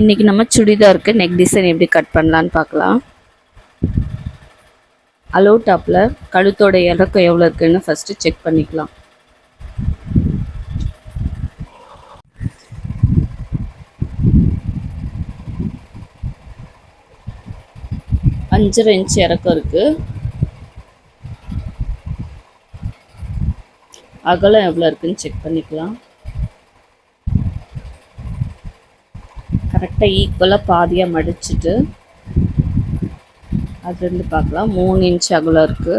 இன்றைக்கி நம்ம சுடிதாருக்கு neck design எப்படி கட் பண்ணலான்னு பார்க்கலாம். அலோ டாப்பில் கழுத்தோட இறக்கம் எவ்வளோ இருக்குன்னு ஃபஸ்ட்டு செக் பண்ணிக்கலாம். அஞ்சரை இன்ச் இறக்கம் இருக்குது. அகலம் எவ்வளோ இருக்குன்னு செக் பண்ணிக்கலாம். கரெக்டாக ஈக்குவலாக பாதியாக மடிச்சுட்டு அதுலேருந்து பார்க்கலாம். 3 இன்ச் அகலம் இருக்குது.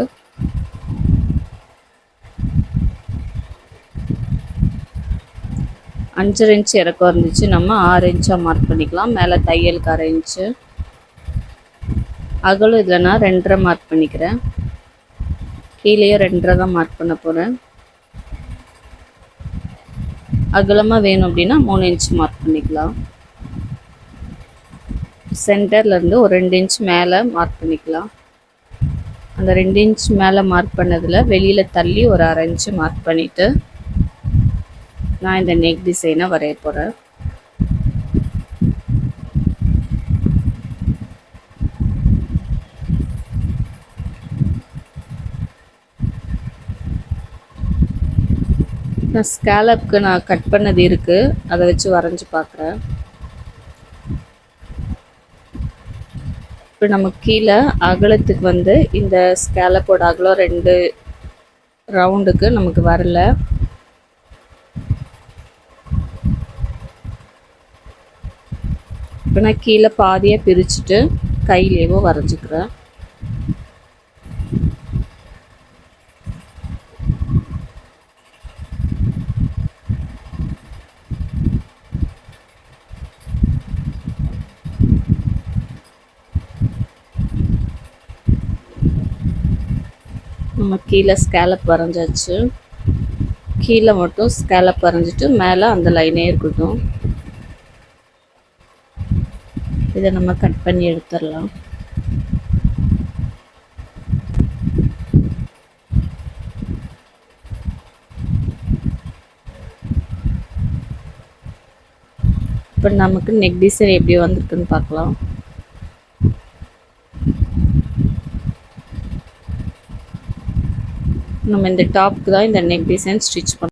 அஞ்சரை இன்ச் இறக்கம் இருந்துச்சு, நம்ம 6 இன்ச்சாக மார்க் பண்ணிக்கலாம். மேலே தையலுக்கு 1/2 இன்ச்சு அகலம். இதில் நான் 2.5 மார்க் பண்ணிக்கிறேன். கீழேயே 2.5 தான் மார்க் பண்ண போகிறேன். அகலமாக வேணும் அப்படின்னா 3 இன்ச் மார்க் பண்ணிக்கலாம். சென்டர்லேருந்து ஒரு 2 இன்ச் மேலே மார்க் பண்ணிக்கலாம். அந்த 2 இன்ச் மேலே மார்க் பண்ணதில் வெளியில் தள்ளி ஒரு 1/2 இன்ச்சு மார்க் பண்ணிவிட்டு நான் இந்த நெக் டிசைனை வரைய போகிறேன். நான் ஸ்கேலப்புக்கு நான் கட் பண்ணது இருக்குது, அதை வச்சு வரைஞ்சி பார்க்குறேன். இப்போ நமக்கு கீழே அகலத்துக்கு வந்து இந்த ஸ்கேலப்போட அகலம் 2 ரவுண்டுக்கு நமக்கு வரல. இப்போ நான் கீழே பாதியாக பிரிச்சுட்டு கையிலேயோ வரைஞ்சிக்கிறேன். நம்ம கீழே ஸ்கேலப் வரைஞ்சாச்சு. கீழே மட்டும் ஸ்கேலப் வரைஞ்சிட்டு மேலே அந்த லைனே இருக்கட்டும். இதை நம்ம கட் பண்ணி எடுத்துடலாம். இப்போ நமக்கு நெக் டிசைன் எப்படி வந்திருக்குன்னு பார்க்கலாம். நம்ம இந்த டாப்க்கு தான் இந்த நெக் டிசைன் ஸ்டிச் பண்ணோம்.